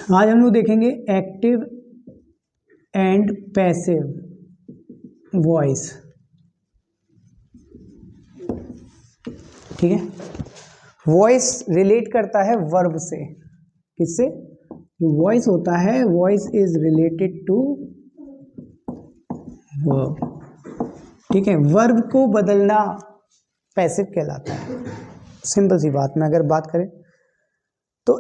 आज हम लोग देखेंगे एक्टिव एंड पैसिव वॉइस। ठीक है, वॉइस रिलेट करता है वर्ब से। किससे? जो वॉइस होता है, voice is related to verb. ठीक है, वर्ब को बदलना पैसिव कहलाता है। सिंपल सी बात में अगर बात करें तो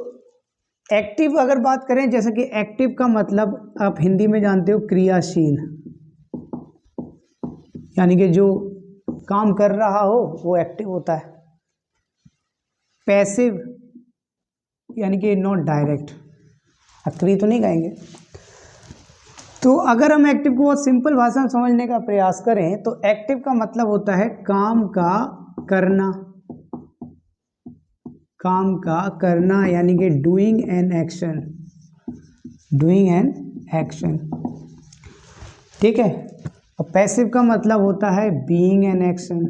एक्टिव अगर बात करें, जैसे कि एक्टिव का मतलब आप हिंदी में जानते हो क्रियाशील, यानी कि जो काम कर रहा हो वो एक्टिव होता है। पैसिव यानी कि नॉट डायरेक्ट, अक्री तो नहीं कहेंगे। तो अगर हम एक्टिव को बहुत सिंपल भाषा में समझने का प्रयास करें तो एक्टिव का मतलब होता है काम का करना, काम का करना यानी कि doing an action, doing an action. ठीक है, और पैसिव का मतलब होता है बीइंग एन एक्शन,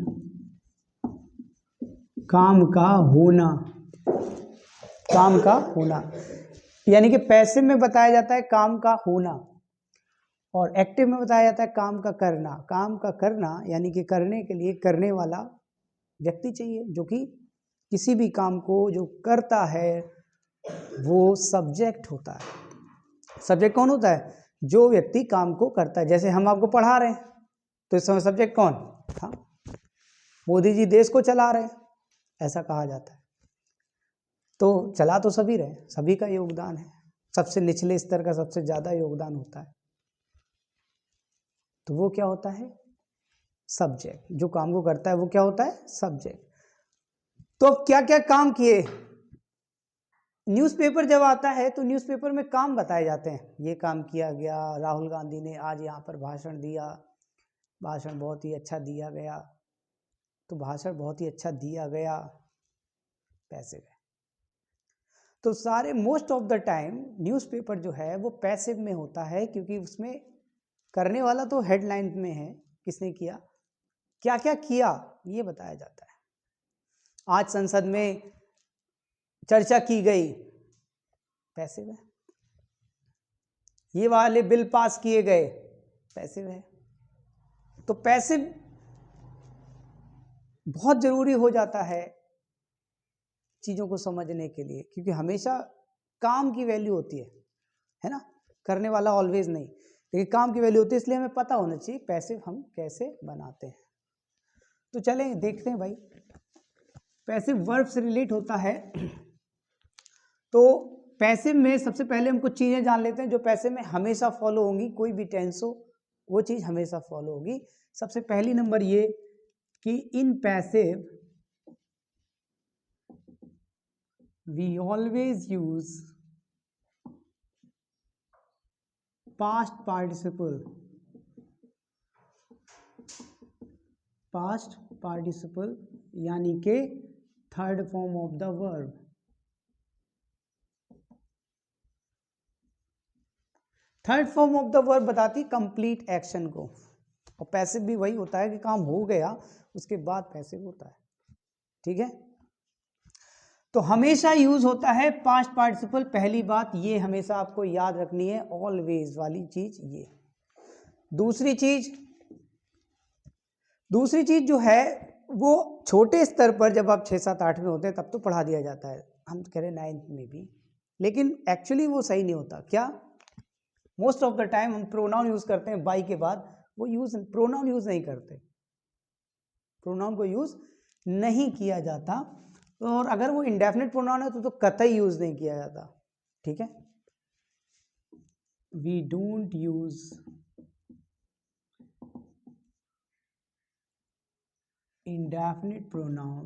काम का होना, काम का होना। यानी कि पैसिव में बताया जाता है काम का होना और एक्टिव में बताया जाता है काम का करना। काम का करना यानी कि करने के लिए करने वाला व्यक्ति चाहिए, जो कि किसी भी काम को जो करता है वो सब्जेक्ट होता है। सब्जेक्ट कौन होता है? जो व्यक्ति काम को करता है। जैसे हम आपको पढ़ा रहे हैं तो इस समय सब्जेक्ट कौन था? मोदी जी देश को चला रहे हैं, ऐसा कहा जाता है। तो चला तो सभी रहे, सभी का योगदान है, सबसे निचले स्तर का सबसे ज्यादा योगदान होता है। तो वो क्या होता है? सब्जेक्ट। जो काम को करता है वो क्या होता है? सब्जेक्ट। तो अब क्या क्या काम किए? न्यूज़पेपर जब आता है तो न्यूज़पेपर में काम बताए जाते हैं, ये काम किया गया, राहुल गांधी ने आज यहाँ पर भाषण दिया, भाषण बहुत ही अच्छा दिया गया। तो भाषण बहुत ही अच्छा दिया गया पैसिव है। तो सारे most of the time newspaper जो है वो पैसिव में होता है, क्योंकि उसमें करने वाला तो हेडलाइन में है, किसने किया, क्या क्या किया ये बताया जाता है। आज संसद में चर्चा की गई, पैसिव है। ये वाले बिल पास किए गए, पैसिव है। तो पैसिव बहुत जरूरी हो जाता है चीजों को समझने के लिए, क्योंकि हमेशा काम की वैल्यू होती है ना, करने वाला ऑलवेज नहीं, लेकिन काम की वैल्यू होती है, इसलिए हमें पता होना चाहिए पैसिव हम कैसे बनाते हैं। तो चलें देखते हैं भाई, पैसिव वर्ब से रिलेट होता है। तो पैसिव में सबसे पहले हम कुछ चीजें जान लेते हैं जो पैसिव में हमेशा फॉलो होंगी, कोई भी टेंस हो वो चीज हमेशा फॉलो होगी। सबसे पहली नंबर ये कि in passive we always use past participle, past participle यानी के third form of the verb. Third form of the verb बताती कंप्लीट एक्शन को, और पैसिव भी वही होता है कि काम हो गया उसके बाद पैसिव होता है। ठीक है, तो हमेशा यूज होता है पास्ट पार्टिसिपल। पहली बात ये हमेशा आपको याद रखनी है, ऑलवेज वाली चीज ये। दूसरी चीज जो है वो छोटे स्तर पर जब आप 6, 7, 8 में होते हैं तब तो पढ़ा दिया जाता है, हम कह रहे 9th में भी, लेकिन एक्चुअली वो सही नहीं होता। क्या? मोस्ट ऑफ द टाइम हम प्रोनाउन यूज करते हैं बाई के बाद, वो प्रोनाउन यूज नहीं करते, प्रोनाउन को यूज नहीं किया जाता। और अगर वो इंडेफिनिट प्रोनाउन है तो कतई यूज नहीं किया जाता। ठीक है, we don't use indefinite pronoun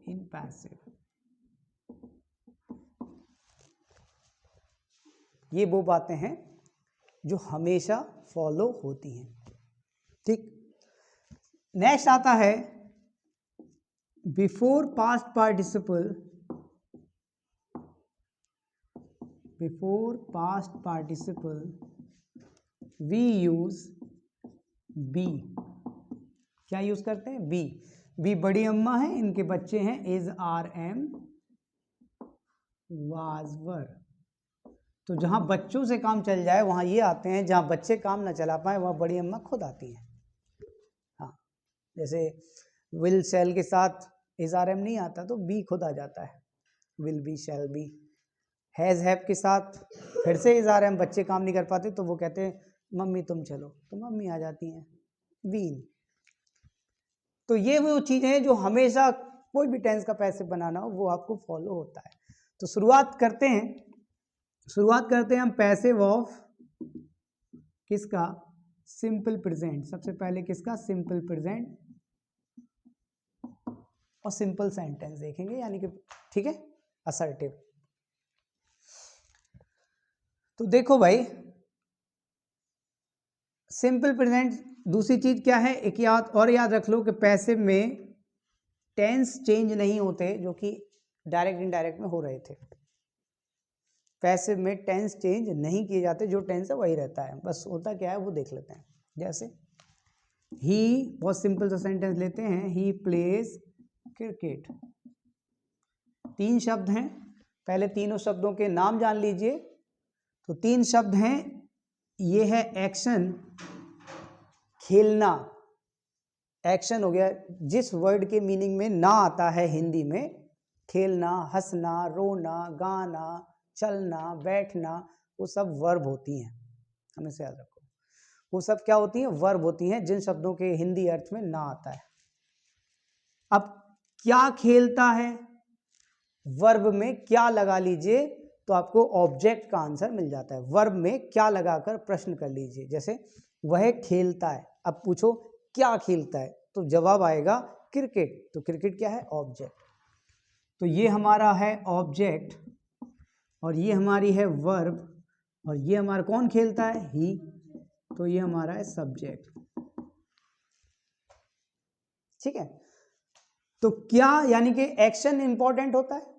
in passive। ये वो बातें हैं जो हमेशा फॉलो होती हैं। ठीक, नेक्स्ट आता है before past participle, before past participle we use be. क्या यूज करते हैं? बी। बी बड़ी अम्मा है, इनके बच्चे हैं is are am was were. तो जहां बच्चों से काम चल जाए वहां ये आते हैं, जहां बच्चे काम ना चला पाए वहां बड़ी अम्मा खुद आती हैं। हाँ, जैसे विल शैल के साथ इज आर एम नहीं आता तो बी खुद आ जाता है, will be shall be. Has have के साथ फिर से इज आर एम, बच्चे काम नहीं कर पाते तो वो कहते हैं मम्मी तुम चलो, तो मम्मी आ जाती हैं, बीन। तो ये वो चीजें हैं जो हमेशा कोई भी टेंस का पैसिव बनाना हो वो आपको फॉलो होता है। तो शुरुआत करते हैं हम पैसिव ऑफ किसका, सिंपल प्रेजेंट। सबसे पहले किसका, सिंपल प्रेजेंट और सिंपल सेंटेंस देखेंगे, यानी कि ठीक है असर्टिव। तो देखो भाई सिंपल प्रेजेंट, दूसरी चीज क्या है, एक याद रख लो कि पैसिव में टेंस चेंज नहीं होते जो कि डायरेक्ट इनडायरेक्ट में हो रहे थे। पैसिव में टेंस चेंज नहीं किए जाते, जो टेंस है वही रहता है, बस होता क्या है वो देख लेते हैं। जैसे ही, बहुत सिंपल सा सेंटेंस लेते हैं, ही प्लेज क्रिकेट। 3 शब्द हैं, पहले तीनों शब्दों के नाम जान लीजिए। तो 3 शब्द हैं, ये है एक्शन, खेलना, एक्शन हो गया, जिस वर्ड के मीनिंग में ना आता है हिंदी में, खेलना, हंसना, रोना, गाना, चलना, बैठना, वो सब वर्ब होती हैं, हमेशा याद रखो। वो सब क्या होती हैं, वर्ब होती हैं, जिन शब्दों के हिंदी अर्थ में ना आता है। अब क्या खेलता है, वर्ब में क्या लगा लीजिए तो आपको ऑब्जेक्ट का आंसर मिल जाता है। वर्ब में क्या लगाकर प्रश्न कर लीजिए, जैसे वह खेलता है, अब पूछो क्या खेलता है तो जवाब आएगा क्रिकेट, तो क्रिकेट क्या है, ऑब्जेक्ट। तो ये हमारा है ऑब्जेक्ट और ये हमारी है वर्ब, और ये हमारा कौन खेलता है, ही, तो ये हमारा है सब्जेक्ट। ठीक है, तो क्या यानी कि एक्शन इंपॉर्टेंट होता है।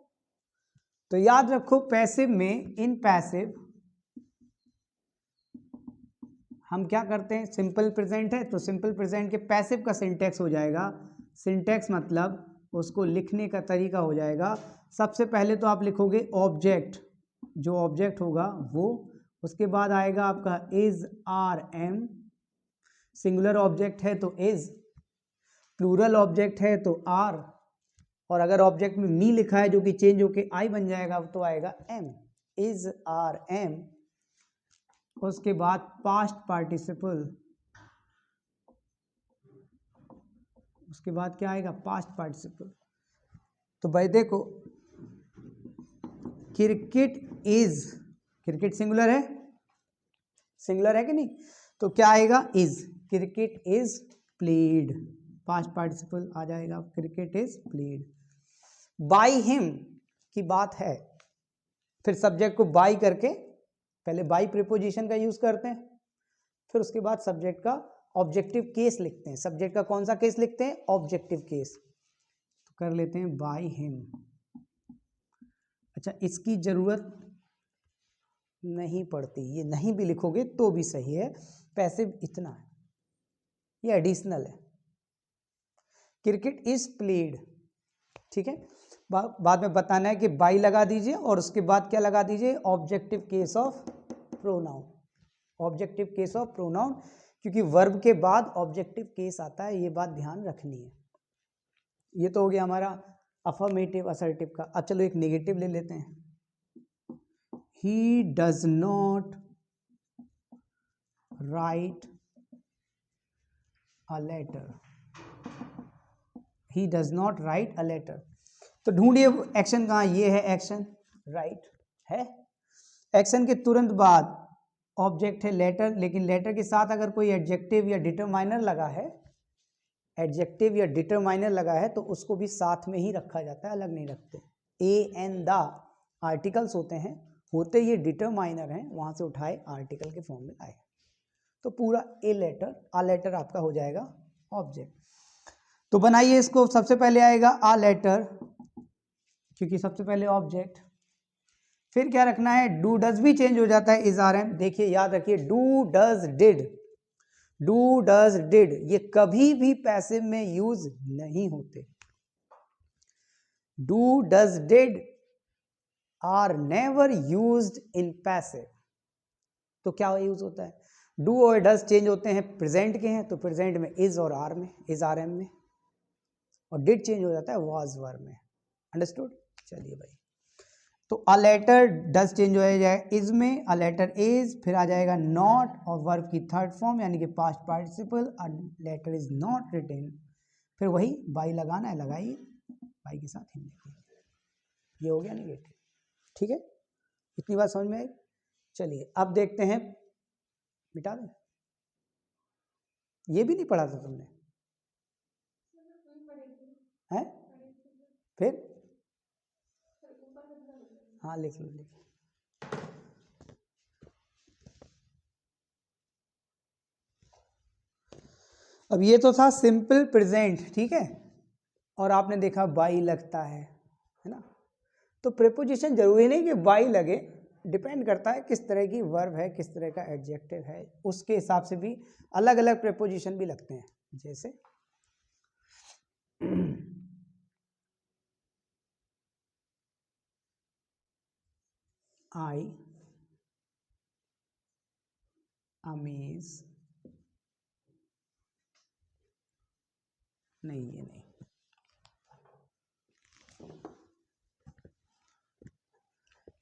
तो याद रखो पैसिव में, इन पैसिव हम क्या करते हैं, सिंपल प्रेजेंट है तो सिंपल प्रेजेंट के पैसिव का सिंटेक्स हो जाएगा, सिंटेक्स मतलब उसको लिखने का तरीका हो जाएगा। सबसे पहले तो आप लिखोगे ऑब्जेक्ट, जो ऑब्जेक्ट होगा वो, उसके बाद आएगा आपका is are am, singular object है तो इज, प्लूरल ऑब्जेक्ट है तो आर, और अगर ऑब्जेक्ट में मी लिखा है जो कि चेंज होके आई बन जाएगा तो आएगा एम, इज आर एम। उसके बाद पास्ट पार्टिसिपल, उसके बाद क्या आएगा, पास्ट पार्टिसिपल। तो भाई देखो क्रिकेट इज, क्रिकेट सिंगुलर है, सिंगुलर है कि नहीं, तो क्या आएगा, is, cricket is played, past participle आ जाएगा, cricket is played. By him की बात है, फिर सब्जेक्ट को बाय करके, पहले बाय प्रीपोजिशन का यूज करते हैं, फिर उसके बाद सब्जेक्ट का ऑब्जेक्टिव केस लिखते हैं। सब्जेक्ट का कौन सा केस लिखते हैं, ऑब्जेक्टिव केस, तो कर लेते हैं बाय हिम। अच्छा, इसकी जरूरत नहीं पड़ती, ये नहीं भी लिखोगे तो भी सही है, पैसिव इतना है, ये एडिशनल है, क्रिकेट इज प्लेड। ठीक है, बाद में बताना है कि बाई लगा दीजिए और उसके बाद क्या लगा दीजिए, objective case of pronoun, objective case of pronoun, क्योंकि वर्ब के बाद ऑब्जेक्टिव केस आता है, ये बात ध्यान रखनी है। ये तो हो गया हमारा अफर्मेटिव असर्टिव का। अब चलो एक नेगेटिव ले लेते हैं, he does not write a letter, he does not write a letter. तो ढूंढिए एक्शन कहाँ, ये है एक्शन, राइट है, एक्शन के तुरंत बाद ऑब्जेक्ट है लेटर, लेकिन लेटर के साथ अगर कोई एडजेक्टिव या डिटरमाइनर लगा है, एडजेक्टिव या डिटरमाइनर लगा है तो उसको भी साथ में ही रखा जाता है, अलग नहीं रखते। ए एन द आर्टिकल्स होते हैं, होते ये डिटरमाइनर हैं, वहां से उठाए आर्टिकल के फॉर्म में आए, तो पूरा ए लेटर, आ लेटर आपका हो जाएगा ऑब्जेक्ट। तो बनाइए इसको, सबसे पहले आएगा आ लेटर, क्योंकि सबसे पहले ऑब्जेक्ट, फिर क्या रखना है, डू डज भी चेंज हो जाता है, इज आर एम। देखिए याद रखिए, do does did, do, does, did ये कभी भी पैसिव में यूज नहीं होते। Do, does, did are never used in passive. तो क्या यूज होता है? डू और डज चेंज होते हैं, प्रेजेंट के हैं तो प्रेजेंट में इज और आर में, इज आर एम में, और डिड चेंज हो जाता है वाज वर में। अंडरस्टूड? चलिए भाई, तो अ लेटर डज चेंज हो जाएगा इज में, अ लेटर इज, फिर आ जाएगा नॉट और वर्ब की थर्ड फॉर्म यानी कि past participle, a letter is not written, फिर वही बाई लगाना है, लगाइए बाई के साथ हिंदी। ये हो गया नेगेटिव। ठीक है, इतनी बात समझ में आई? चलिए अब देखते हैं, मिटा दें, ये भी नहीं पढ़ा था तुमने है? फिर हाँ लिख लो, लिख लो। अब ये तो था सिंपल प्रेजेंट, ठीक है, और आपने देखा बाई लगता है ना? तो प्रीपोजिशन जरूरी नहीं कि बाई लगे, डिपेंड करता है किस तरह की वर्ब है, किस तरह का एडजेक्टिव है, उसके हिसाब से भी अलग अलग प्रीपोजिशन भी लगते हैं। जैसे आई अमेज, नहीं ये नहीं,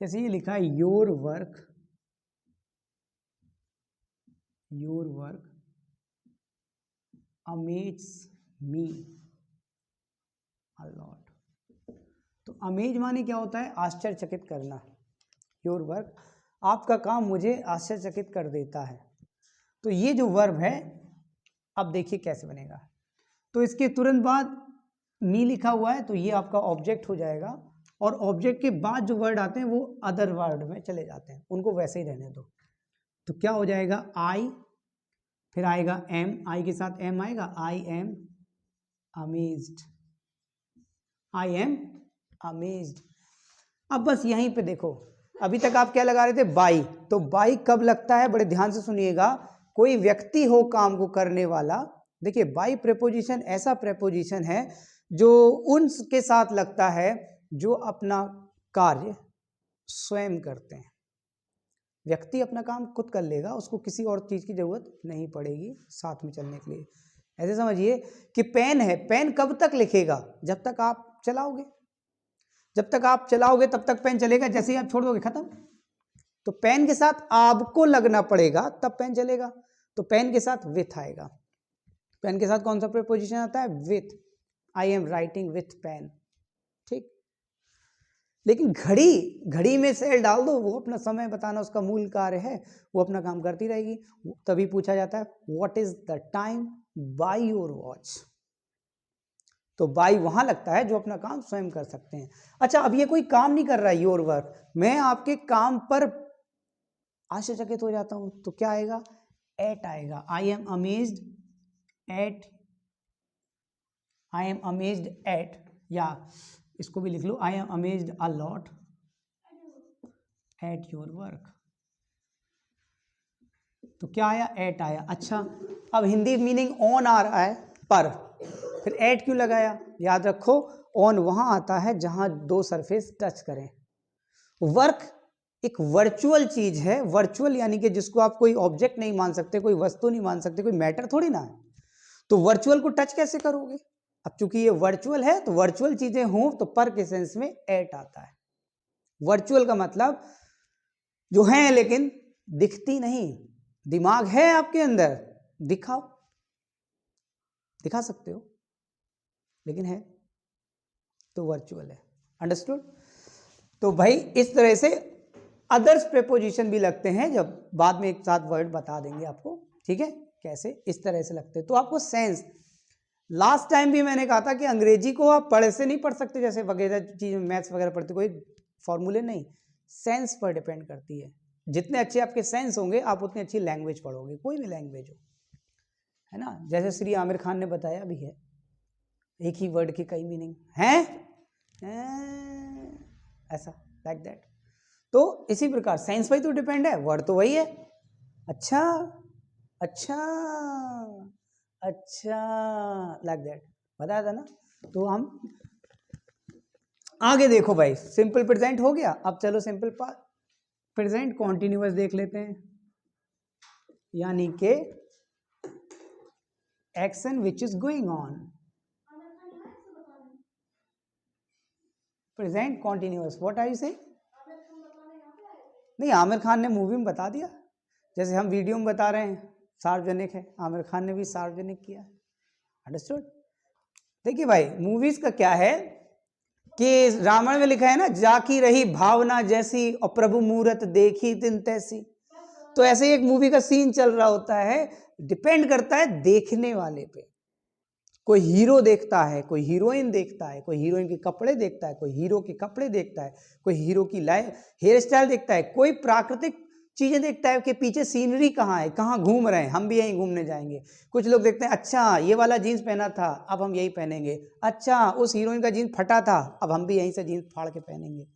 जैसे ये लिखा है your work amaze me a lot. तो अमेज माने क्या होता है? आश्चर्यचकित करना। योर वर्क, आपका काम मुझे आश्चर्यचकित कर देता है। तो ये जो वर्ब है, अब देखिए कैसे बनेगा। तो इसके तुरंत बाद मी लिखा हुआ है तो ये आपका ऑब्जेक्ट हो जाएगा, और ऑब्जेक्ट के बाद जो वर्ड आते हैं वो अदर वर्ड में चले जाते हैं, उनको वैसे ही रहने दो। तो क्या हो जाएगा? आई, फिर आएगा एम, आई के साथ एम आएगा, I am amazed, I am amazed. अब बस यहीं पे देखो, अभी तक आप क्या लगा रहे थे? बाई। तो बाई कब लगता है? बड़े ध्यान से सुनिएगा। कोई व्यक्ति हो काम को करने वाला, देखिए बाई प्रेपोजिशन ऐसा प्रेपोजिशन है जो उनके साथ लगता है जो अपना कार्य स्वयं करते हैं। व्यक्ति अपना काम खुद कर लेगा, उसको किसी और चीज की जरूरत नहीं पड़ेगी साथ में चलने के लिए। ऐसे समझिए कि पेन है, पेन कब तक लिखेगा? जब तक आप चलाओगे। जब तक आप चलाओगे तब तक पेन चलेगा, जैसे ही आप छोड़ दोगे खत्म। तो पेन के साथ आपको लगना पड़ेगा तब पेन चलेगा। तो पेन के साथ विथ आएगा। पेन के साथ कौन सा प्रीपोजिशन आता है? With. I am writing with pen. ठीक। लेकिन घड़ी में सेल डाल दो, वो अपना समय बताना उसका मूल कार्य है, वो अपना काम करती रहेगी। तभी पूछा जाता है what is the time by your watch. तो बाई वहां लगता है जो अपना काम स्वयं कर सकते हैं। अच्छा, अब ये कोई काम नहीं कर रहा है योर वर्क, मैं आपके काम पर आश्चर्यचकित हो जाता हूं, तो क्या आएगा? एट आएगा। I am amazed at, I am amazed at, या इसको भी लिख लो, I am amazed a lot at your work. तो क्या आया? एट आया। अच्छा, अब हिंदी मीनिंग ऑन आ रहा है पर, फिर एट क्यों लगाया? याद रखो, ऑन वहां आता है जहां दो सरफेस टच करें। वर्क एक वर्चुअल चीज है, वर्चुअल यानी कि जिसको आप कोई ऑब्जेक्ट नहीं मान सकते, कोई वस्तु नहीं मान सकते, कोई मैटर थोड़ी ना है। तो वर्चुअल को टच कैसे करोगे? अब चूंकि ये वर्चुअल है तो वर्चुअल चीजें हों तो पर के सेंस में एट आता है। वर्चुअल का मतलब जो है लेकिन दिखती नहीं। दिमाग है आपके अंदर, दिखाओ, दिखा सकते हो लेकिन है तो वर्चुअल है। अंडरस्टूड? तो भाई इस तरह से अदर्स प्रेपोजिशन भी लगते हैं, जब बाद में एक साथ वर्ड बता देंगे आपको, ठीक है, कैसे इस तरह से लगते हैं। तो आपको सेंस, लास्ट टाइम भी मैंने कहा था कि अंग्रेजी को आप पढ़े से नहीं पढ़ सकते, जैसे वगैरह चीज मैथ्स वगैरह पढ़ते, कोई फॉर्मूले नहीं, सेंस पर डिपेंड करती है। जितने अच्छे आपके सेंस होंगे आप उतनी अच्छी लैंग्वेज पढ़ोगे, कोई भी लैंग्वेज हो, है ना। जैसे श्री आमिर खान ने बताया भी है, एक ही वर्ड की कई मीनिंग हैं, ऐसा, लाइक दैट। तो इसी प्रकार साइंस पर तो डिपेंड है, वर्ड तो वही है। अच्छा, अच्छा अच्छा, लाइक दैट, बताया था ना। तो हम आगे देखो भाई, सिंपल प्रेजेंट हो गया। अब चलो सिंपल प्रेजेंट कॉन्टिन्यूअस देख लेते हैं, यानी के action which is going on. Present continuous, what are you saying? नहीं, आमिर खान ने मूवी में बता दिया, जैसे हम वीडियो में बता रहे हैं सार्वजनिक है, आमिर खान ने भी सार्वजनिक किया है। अंडरस्टूड? देखिए भाई, मूवीज का क्या है कि रामायण में लिखा है ना, जाकी रही भावना जैसी और प्रभु मूरत देखी तिन तैसी। तो ऐसे ही एक मूवी का सीन चल रहा होता है, डिपेंड करता है देखने वाले पे। कोई हीरो देखता है, कोई हीरोइन देखता है, कोई हीरोइन के कपड़े देखता है, कोई हीरो के कपड़े देखता है, कोई हीरो की हेयर स्टाइल देखता है, कोई प्राकृतिक चीजें देखता है कि पीछे सीनरी कहाँ है, कहाँ घूम रहे हैं, हम भी यहीं घूमने जाएंगे। कुछ लोग देखते हैं, अच्छा ये वाला जीन्स पहना था, अब हम यही पहनेंगे। अच्छा उस हीरोइन का जीन्स फटा था, अब हम भी यहीं से जीन्स फाड़ के पहनेंगे।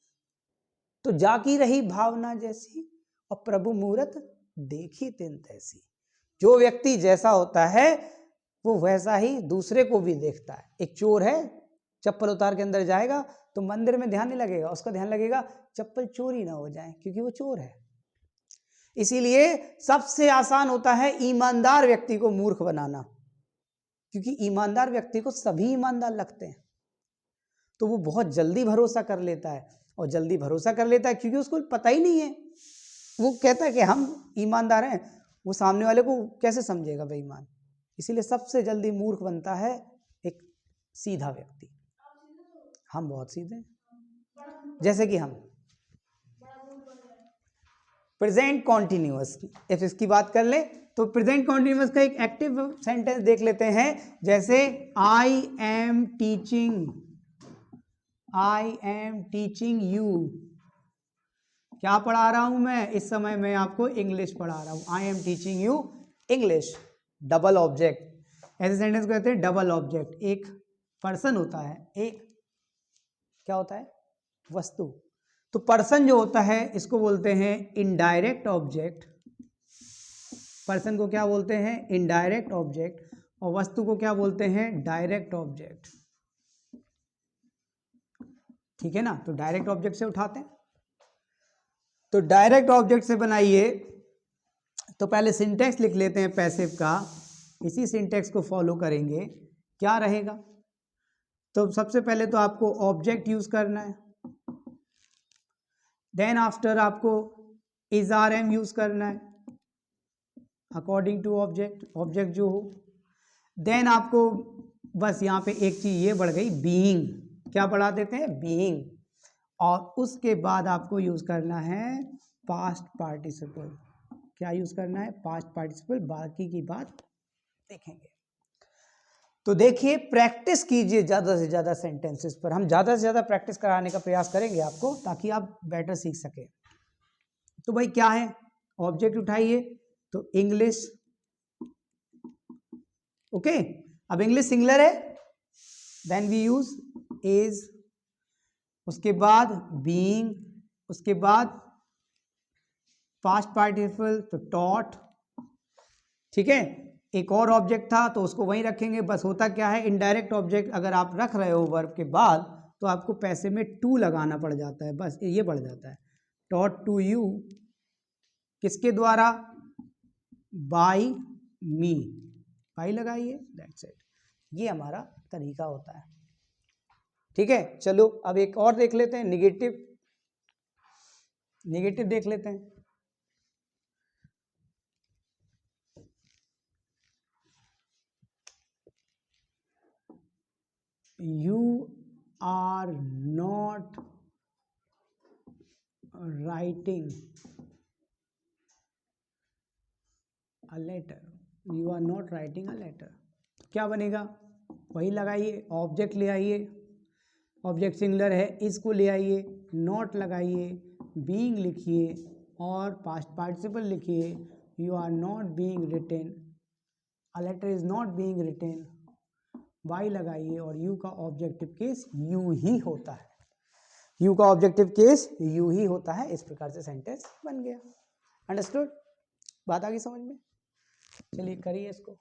तो जाकी रही भावना जैसी और प्रभु मूरत देखी तिन तैसी। जो व्यक्ति जैसा होता है वो वैसा ही दूसरे को भी देखता है। एक चोर है, चप्पल उतार के अंदर जाएगा तो मंदिर में ध्यान नहीं लगेगा, उसका ध्यान लगेगा चप्पल चोरी ना हो जाए, क्योंकि वो चोर है। इसीलिए सबसे आसान होता है ईमानदार व्यक्ति को मूर्ख बनाना, क्योंकि ईमानदार व्यक्ति को सभी ईमानदार लगते हैं, तो वो बहुत जल्दी भरोसा कर लेता है। और जल्दी भरोसा कर लेता है क्योंकि उसको पता ही नहीं है, वो कहता है कि हम ईमानदार हैं, वो सामने वाले को कैसे समझेगा बेईमान। इसीलिए सबसे जल्दी मूर्ख बनता है एक सीधा व्यक्ति। हम बहुत सीधे हैं, जैसे कि हम प्रेजेंट कॉन्टिन्यूअस, इफ इसकी बात कर ले तो प्रेजेंट कॉन्टिन्यूअस का एक एक्टिव सेंटेंस देख लेते हैं, जैसे आई एम टीचिंग यू। क्या पढ़ा रहा हूं मैं इस समय? मैं आपको इंग्लिश पढ़ा रहा हूं। I am teaching you English, double object. ऐसे सेंटेंस को कहते हैं डबल ऑब्जेक्ट। एक पर्सन होता है, एक क्या होता है? वस्तु। तो पर्सन जो होता है इसको बोलते हैं इनडायरेक्ट ऑब्जेक्ट, पर्सन को क्या बोलते हैं? Indirect object. और वस्तु को क्या बोलते हैं? Direct object. ठीक है ना? तो डायरेक्ट ऑब्जेक्ट से उठाते हैं, तो डायरेक्ट ऑब्जेक्ट से बनाइए। तो पहले सिंटेक्स लिख लेते हैं पैसिव का, इसी सिंटेक्स को फॉलो करेंगे। क्या रहेगा? तो सबसे पहले तो आपको ऑब्जेक्ट यूज करना है, देन आफ्टर आपको इज आर एम यूज करना है अकॉर्डिंग टू ऑब्जेक्ट, ऑब्जेक्ट जो हो। देन आपको बस यहाँ पे एक चीज ये बढ़ गई, बीइंग। क्या बढ़ा देते हैं? बीइंग। और उसके बाद आपको यूज करना है पास्ट पार्टिसिपल। क्या यूज करना है? Past participle. बाकी की बात देखेंगे। तो देखिए, प्रैक्टिस कीजिए ज्यादा से ज्यादा सेंटेंसेस पर। हम ज्यादा से ज्यादा प्रैक्टिस कराने का प्रयास करेंगे आपको, ताकि आप बेटर सीख सके। तो भाई क्या है? ऑब्जेक्ट उठाइए, तो इंग्लिश। ओके, अब इंग्लिश सिंगुलर है, देन वी यूज इज, उसके बाद बीइंग, उसके बाद पास्ट पार्टिसिपल तो टॉट। ठीक है, एक और ऑब्जेक्ट था तो उसको वहीं रखेंगे। बस होता क्या है, इनडायरेक्ट ऑब्जेक्ट अगर आप रख रहे हो वर्ब के बाद, तो आपको पैसे में टू लगाना पड़ जाता है, बस ये बढ़ जाता है। टॉट टू यू, किसके द्वारा? बाय मी, बाई लगाइए, दैट्स इट। ये हमारा तरीका होता है। ठीक है, चलो अब एक और देख लेते हैं, निगेटिव। निगेटिव देख लेते हैं। You are not writing a letter. You are not writing a letter. क्या बनेगा? वही लगाइए, ऑब्जेक्ट ले आइए, ऑब्जेक्ट सिंगुलर है, इसको ले आइए, नॉट लगाइए, बीइंग लिखिए और पास्ट पार्टिसिपल लिखिए। You are not being written, a letter is not being written, why लगाइए और यू का ऑब्जेक्टिव केस यू ही होता है। यू का ऑब्जेक्टिव केस यू ही होता है। इस प्रकार से सेंटेंस बन गया। अंडरस्टूड? बात आ गई समझ में? चलिए करिए इसको।